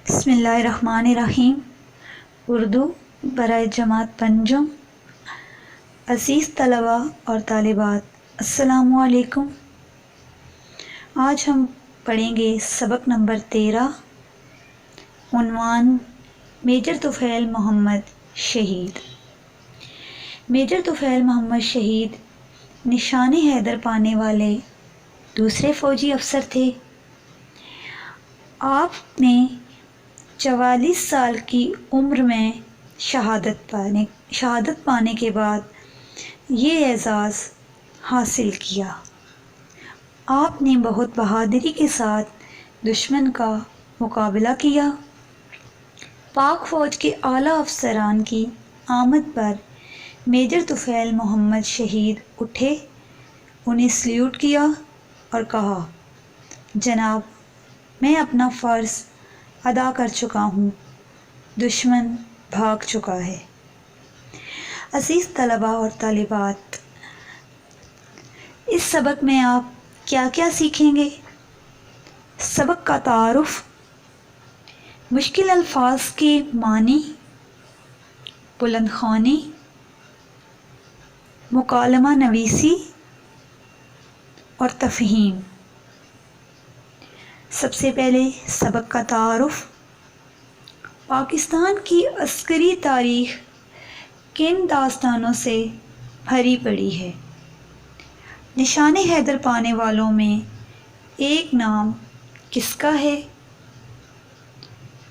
بسم اللہ الرحمن الرحیم۔ اردو برائے جماعت پنجم۔ عزیز طلباء اور طالبات، السلام علیکم۔ آج ہم پڑھیں گے سبق نمبر 13، عنوان میجر طفیل محمد شہید۔ میجر طفیل محمد شہید نشان حیدر پانے والے دوسرے فوجی افسر تھے۔ آپ نے 44 سال کی عمر میں شہادت پانے کے بعد یہ اعزاز حاصل کیا۔ آپ نے بہت بہادری کے ساتھ دشمن کا مقابلہ کیا۔ پاک فوج کے اعلیٰ افسران کی آمد پر میجر طفیل محمد شہید اٹھے، انہیں سلیوٹ کیا اور کہا، جناب، میں اپنا فرض ادا کر چکا ہوں، دشمن بھاگ چکا ہے۔ عزیز طلباء اور طالبات، اس سبق میں آپ کیا کیا سیکھیں گے؟ سبق کا تعارف، مشکل الفاظ کے معنی، بلند خوانی، مکالمہ نویسی اور تفہیم۔ سب سے پہلے سبق کا تعارف۔ پاکستان کی عسکری تاریخ کن داستانوں سے بھری پڑی ہے؟ نشان حیدر پانے والوں میں ایک نام کس کا ہے؟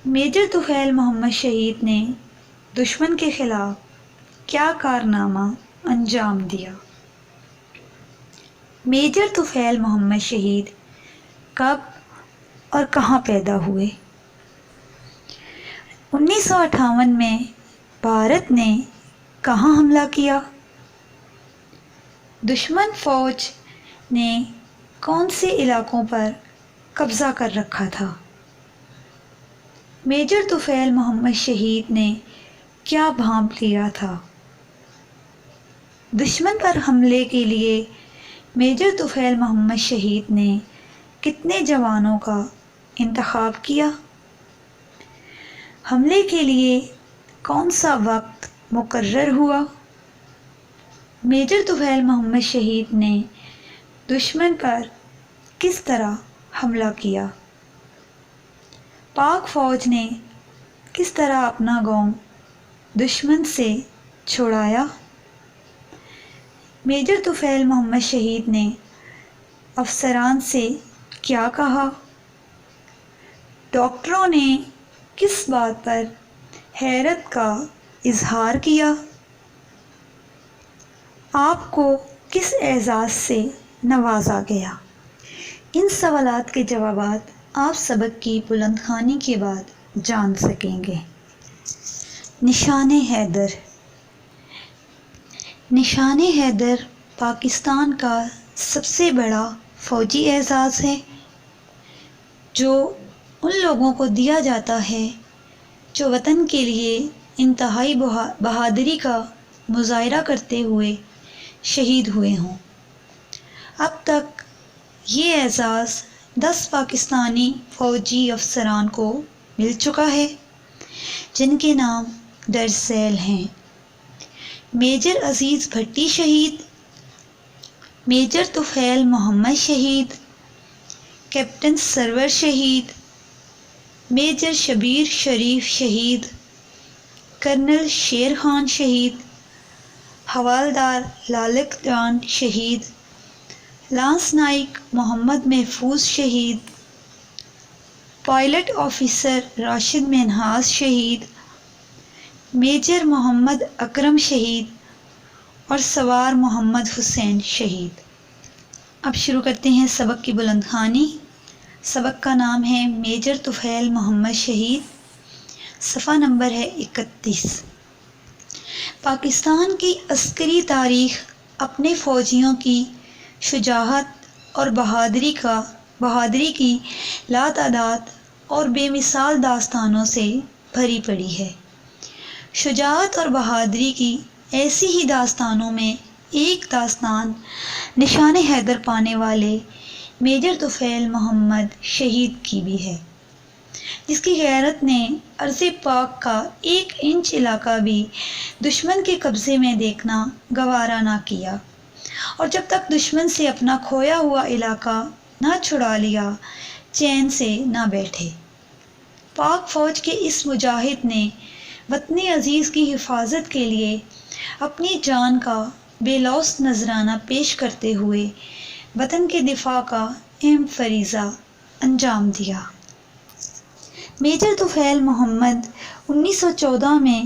میجر طفیل محمد شہید نے دشمن کے خلاف کیا کارنامہ انجام دیا؟ میجر طفیل محمد شہید کب اور کہاں پیدا ہوئے؟ 1958 میں بھارت نے کہاں حملہ کیا؟ دشمن فوج نے کون سے علاقوں پر قبضہ کر رکھا تھا؟ میجر طفیل محمد شہید نے کیا بھانپ لیا تھا؟ دشمن پر حملے کے لیے میجر طفیل محمد شہید نے کتنے جوانوں کا انتخاب کیا؟ حملے کے لیے کون سا وقت مقرر ہوا؟ میجر طفیل محمد شہید نے دشمن پر کس طرح حملہ کیا؟ پاک فوج نے کس طرح اپنا گاؤں دشمن سے چھڑایا؟ میجر طفیل محمد شہید نے افسران سے کیا کہا؟ ڈاکٹروں نے کس بات پر حیرت کا اظہار کیا؟ آپ کو کس اعزاز سے نوازا گیا؟ ان سوالات کے جوابات آپ سبق کی بلند خوانی کے بعد جان سکیں گے۔ نشان حیدر۔ نشان حیدر پاکستان کا سب سے بڑا فوجی اعزاز ہے، جو ان لوگوں کو دیا جاتا ہے جو وطن کے لیے انتہائی بہادری کا مظاہرہ کرتے ہوئے شہید ہوئے ہوں۔ اب تک یہ اعزاز 10 پاکستانی فوجی افسران کو مل چکا ہے، جن کے نام درج ذیل ہیں: میجر عزیز بھٹی شہید، میجر طفیل محمد شہید، کیپٹن سرور شہید، میجر شبیر شریف شہید، کرنل شیر خان شہید، حوالدار لالک جان شہید، لانس نائک محمد محفوظ شہید، پائلٹ آفیسر راشد منہاس شہید، میجر محمد اکرم شہید اور سوار محمد حسین شہید۔ اب شروع کرتے ہیں سبق کی بلند خوانی۔ سبق کا نام ہے میجر طفیل محمد شہید، صفحہ نمبر ہے 31۔ پاکستان کی عسکری تاریخ اپنے فوجیوں کی شجاعت اور بہادری کی لاتعداد اور بے مثال داستانوں سے بھری پڑی ہے۔ شجاعت اور بہادری کی ایسی ہی داستانوں میں ایک داستان نشان حیدر پانے والے میجر طفیل محمد شہید کی بھی ہے۔ جس کی غیرت نے ارض پاک کا 1 انچ علاقہ بھی دشمن کے قبضے میں دیکھنا گوارا نہ کیا، اور جب تک دشمن سے اپنا کھویا ہوا علاقہ نہ چھڑا لیا چین سے نہ بیٹھے۔ پاک فوج کے اس مجاہد نے وطن عزیز کی حفاظت کے لیے اپنی جان کا بے لوث نذرانہ پیش کرتے ہوئے وطن کے دفاع کا اہم فریضہ انجام دیا۔ میجر طفیل محمد 1914 میں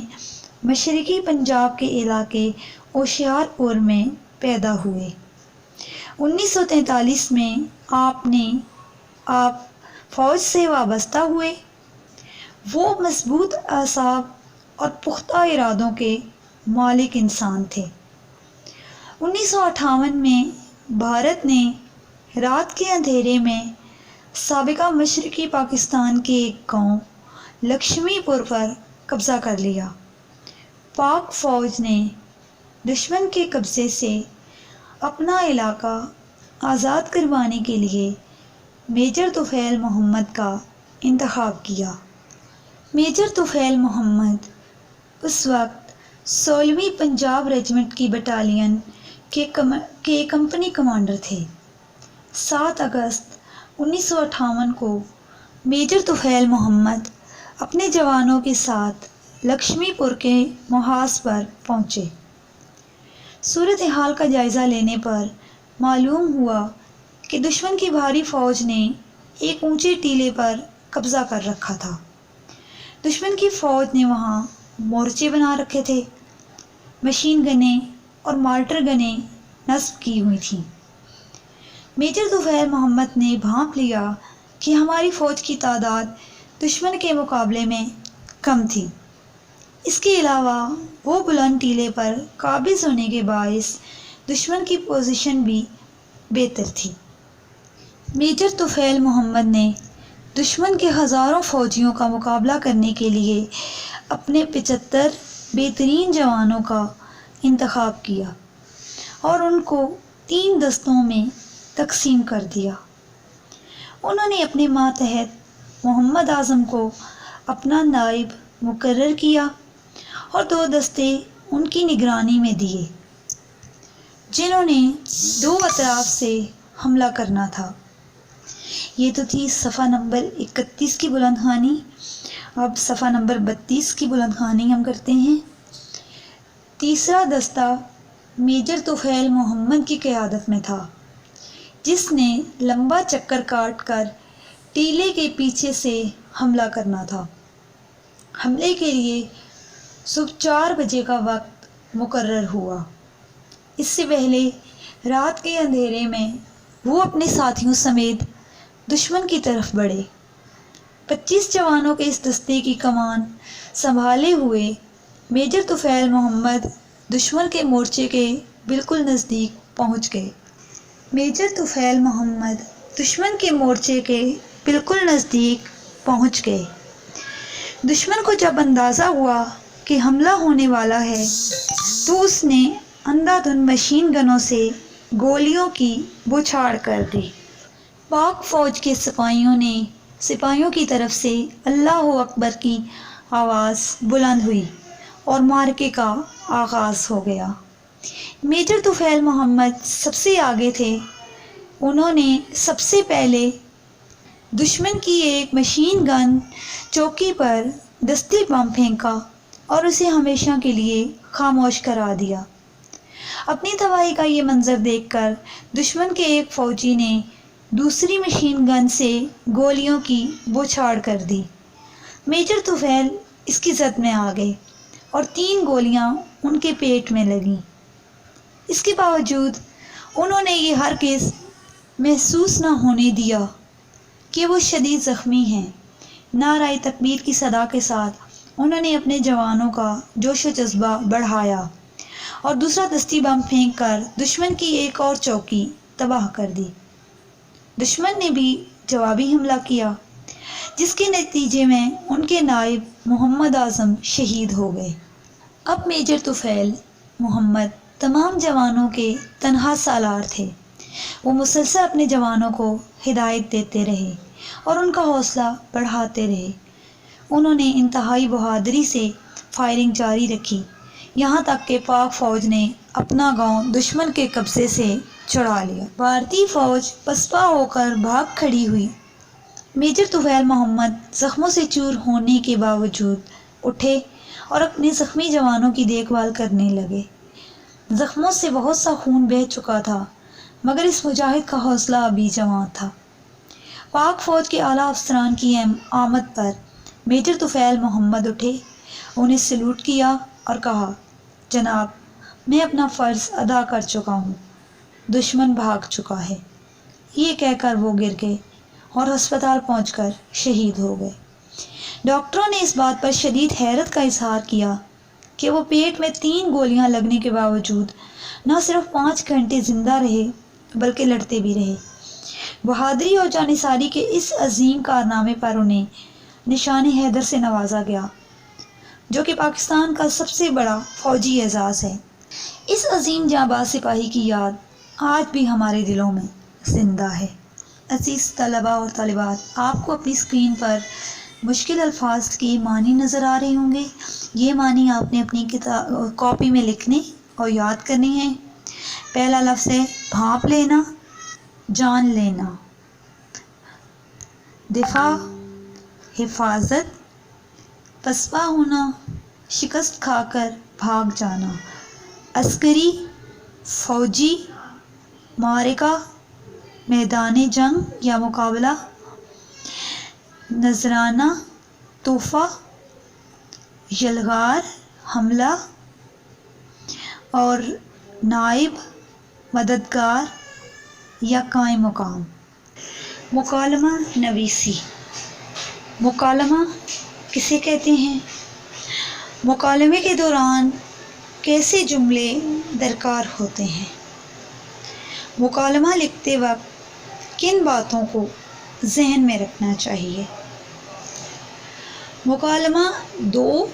مشرقی پنجاب کے علاقے ہوشیارپور میں پیدا ہوئے۔ 1943 میں آپ فوج سے وابستہ ہوئے۔ وہ مضبوط اعصاب اور پختہ ارادوں کے مالک انسان تھے۔ 1958 میں بھارت نے رات کے اندھیرے میں سابقہ مشرقی پاکستان کے ایک گاؤں لکشمی پور پر قبضہ کر لیا۔ پاک فوج نے دشمن کے قبضے سے اپنا علاقہ آزاد کروانے کے لیے میجر طفیل محمد کا انتخاب کیا۔ میجر طفیل محمد اس وقت 16ویں پنجاب ریجمنٹ کی بٹالین کے کمپنی کمانڈر تھے۔ 7 اگست 1958 کو میجر طفیل محمد اپنے جوانوں کے ساتھ لکشمی پور کے محاذ پر پہنچے۔ صورتحال کا جائزہ لینے پر معلوم ہوا کہ دشمن کی بھاری فوج نے ایک اونچے ٹیلے پر قبضہ کر رکھا تھا۔ دشمن کی فوج نے وہاں مورچے بنا رکھے تھے، مشین گنیں اور مارٹر گنیں نصب کی ہوئی تھیں۔ میجر طفیل محمد نے بھانپ لیا کہ ہماری فوج کی تعداد دشمن کے مقابلے میں کم تھی۔ اس کے علاوہ وہ بلند ٹیلے پر قابض ہونے کے باعث دشمن کی پوزیشن بھی بہتر تھی۔ میجر طفیل محمد نے دشمن کے ہزاروں فوجیوں کا مقابلہ کرنے کے لیے اپنے 75 بہترین جوانوں کا انتخاب کیا اور ان کو 3 دستوں میں تقسیم کر دیا۔ انہوں نے اپنے ماتحت محمد اعظم کو اپنا نائب مقرر کیا اور 2 دستے ان کی نگرانی میں دیے، جنہوں نے 2 اطراف سے حملہ کرنا تھا۔ یہ تو تھی صفحہ نمبر 31 کی بلند خوانی۔ اب صفحہ نمبر 32 کی بلند خوانی ہم کرتے ہیں۔ تیسرا دستہ میجر طفیل محمد کی قیادت میں تھا، جس نے لمبا چکر کاٹ کر ٹیلے کے پیچھے سے حملہ کرنا تھا۔ حملے کے لیے صبح 4 بجے کا وقت مقرر ہوا۔ اس سے پہلے رات کے اندھیرے میں وہ اپنے ساتھیوں سمیت دشمن کی طرف بڑھے۔ 25 جوانوں کے اس دستے کی کمان سنبھالے ہوئے میجر طفیل محمد دشمن کے مورچے کے بالکل نزدیک پہنچ گئے۔ میجر طفیل محمد دشمن کے مورچے کے بالکل نزدیک پہنچ گئے۔ دشمن کو جب اندازہ ہوا کہ حملہ ہونے والا ہے تو اس نے اندھا دھند مشین گنوں سے گولیوں کی بوچھاڑ کر دی۔ پاک فوج کے سپاہیوں کی طرف سے اللہ اکبر کی آواز بلند ہوئی اور معرکے کا آغاز ہو گیا۔ میجر طفیل محمد سب سے آگے تھے۔ انہوں نے سب سے پہلے دشمن کی ایک مشین گن چوکی پر دستی بم پھینکا اور اسے ہمیشہ کے لیے خاموش کرا دیا۔ اپنی تباہی کا یہ منظر دیکھ کر دشمن کے ایک فوجی نے دوسری مشین گن سے گولیوں کی بوچھاڑ کر دی۔ میجر طفیل اس کی زد میں آ گئے اور 3 گولیاں ان کے پیٹ میں لگیں۔ اس کے باوجود انہوں نے یہ ہرگز محسوس نہ ہونے دیا کہ وہ شدید زخمی ہیں۔ نعرہ تکبیر کی صدا کے ساتھ انہوں نے اپنے جوانوں کا جوش و جذبہ بڑھایا اور دوسرا دستی بم پھینک کر دشمن کی ایک اور چوکی تباہ کر دی۔ دشمن نے بھی جوابی حملہ کیا، جس کے نتیجے میں ان کے نائب محمد اعظم شہید ہو گئے۔ اب میجر طفیل محمد تمام جوانوں کے تنہا سالار تھے۔ وہ مسلسل اپنے جوانوں کو ہدایت دیتے رہے اور ان کا حوصلہ بڑھاتے رہے انہوں نے انتہائی بہادری سے فائرنگ جاری رکھی، یہاں تک کہ پاک فوج نے اپنا گاؤں دشمن کے قبضے سے چھڑا لیا۔ بھارتی فوج پسپا ہو کر بھاگ کھڑی ہوئی۔ میجر طفیل محمد زخموں سے چور ہونے کے باوجود اٹھے اور اپنے زخمی جوانوں کی دیکھ بھال کرنے لگے۔ زخموں سے بہت سا خون بہہ چکا تھا، مگر اس مجاہد کا حوصلہ ابھی جوان تھا۔ پاک فوج کے اعلیٰ افسران کی آمد پر میجر طفیل محمد اٹھے، انہیں سلوٹ کیا اور کہا، جناب، میں اپنا فرض ادا کر چکا ہوں، دشمن بھاگ چکا ہے۔ یہ کہہ کر وہ گر گئے اور ہسپتال پہنچ کر شہید ہو گئے۔ ڈاکٹروں نے اس بات پر شدید حیرت کا اظہار کیا کہ وہ پیٹ میں 3 گولیاں لگنے کے باوجود نہ صرف 5 گھنٹے زندہ رہے بلکہ لڑتے بھی رہے۔ بہادری اور جانثاری کے اس عظیم کارنامے پر انہیں نشان حیدر سے نوازا گیا، جو کہ پاکستان کا سب سے بڑا فوجی اعزاز ہے۔ اس عظیم جانباز سپاہی کی یاد آج بھی ہمارے دلوں میں زندہ ہے۔ عزیز طلباء اور طالبات، آپ کو اپنی اسکرین پر مشکل الفاظ کے معنی نظر آ رہے ہوں گے۔ یہ معنی آپ نے اپنی کاپی میں لکھنے اور یاد کرنے ہیں۔ پہلا لفظ ہے بھانپ لینا، جان لینا۔ دفاع، حفاظت، پسپا ہونا، شکست کھا کر بھاگ جانا۔ عسکری، فوجی، معرکہ، میدان جنگ یا مقابلہ۔ نذرانہ، تحفہ، یلغار، حملہ۔ اور نائب، مددگار یا قائم مقام۔ مکالمہ نویسی۔ مکالمہ کسے کہتے ہیں؟ مکالمے کے دوران کیسے جملے درکار ہوتے ہیں؟ مکالمہ لکھتے وقت کن باتوں کو ذہن میں رکھنا چاہیے؟ مکالمہ 2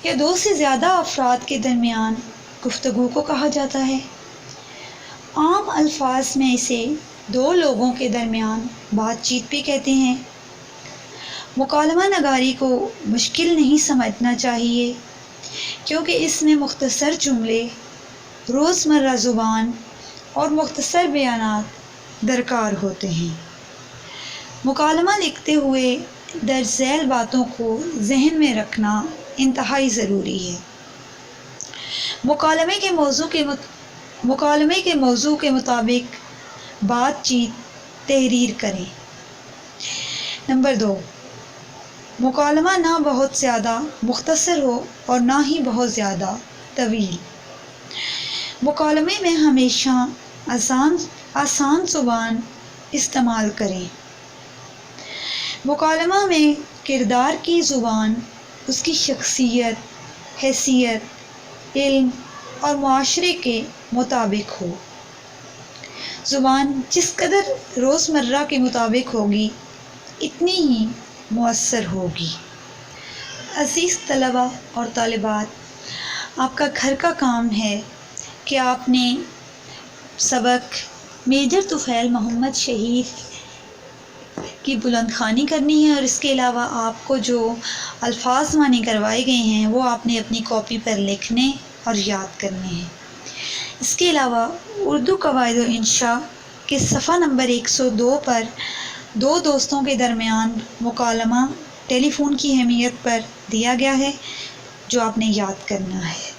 یا 2 سے زیادہ افراد کے درمیان گفتگو کو کہا جاتا ہے۔ عام الفاظ میں اسے 2 لوگوں کے درمیان بات چیت بھی کہتے ہیں۔ مکالمہ نگاری کو مشکل نہیں سمجھنا چاہیے، کیونکہ اس میں مختصر جملے، روزمرہ زبان اور مختصر بیانات درکار ہوتے ہیں۔ مکالمہ لکھتے ہوئے درج ذیل باتوں کو ذہن میں رکھنا انتہائی ضروری ہے۔ مکالمے کے موضوع کے مطابق بات چیت تحریر کریں۔ نمبر 2، مکالمہ نہ بہت زیادہ مختصر ہو اور نہ ہی بہت زیادہ طویل۔ مکالمے میں ہمیشہ آسان زبان استعمال کریں۔ مکالمہ میں کردار کی زبان اس کی شخصیت، حیثیت، علم اور معاشرے کے مطابق ہو۔ زبان جس قدر روزمرہ کے مطابق ہوگی، اتنی ہی مؤثر ہوگی۔ عزیز طلباء اور طالبات، آپ کا گھر کا کام ہے کہ آپ نے سبق میجر طفیل محمد شہید کی بلند خوانی کرنی ہے، اور اس کے علاوہ آپ کو جو الفاظ معنی کروائے گئے ہیں وہ آپ نے اپنی کاپی پر لکھنے اور یاد کرنے ہیں۔ اس کے علاوہ اردو قواعد و انشاء کے صفحہ نمبر 102 پر 2 دوستوں کے درمیان مکالمہ ٹیلی فون کی اہمیت پر دیا گیا ہے، جو آپ نے یاد کرنا ہے۔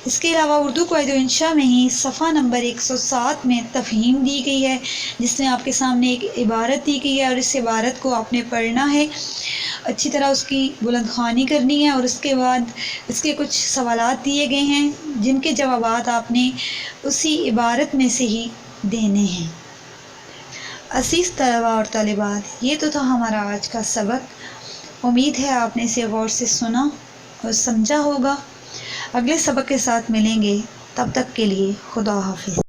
اس کے علاوہ اردو قواعد و انشاء میں ہی صفحہ نمبر 107 میں تفہیم دی گئی ہے، جس میں آپ کے سامنے ایک عبارت دی گئی ہے، اور اس عبارت کو آپ نے پڑھنا ہے، اچھی طرح اس کی بلند خوانی کرنی ہے، اور اس کے بعد اس کے کچھ سوالات دیے گئے ہیں جن کے جوابات آپ نے اسی عبارت میں سے ہی دینے ہیں۔ عزیز طلباء اور طالبات، یہ تو تھا ہمارا آج کا سبق۔ امید ہے آپ نے اسے غور سے سنا اور سمجھا ہوگا۔ اگلے سبق کے ساتھ ملیں گے، تب تک کے لیے خدا حافظ۔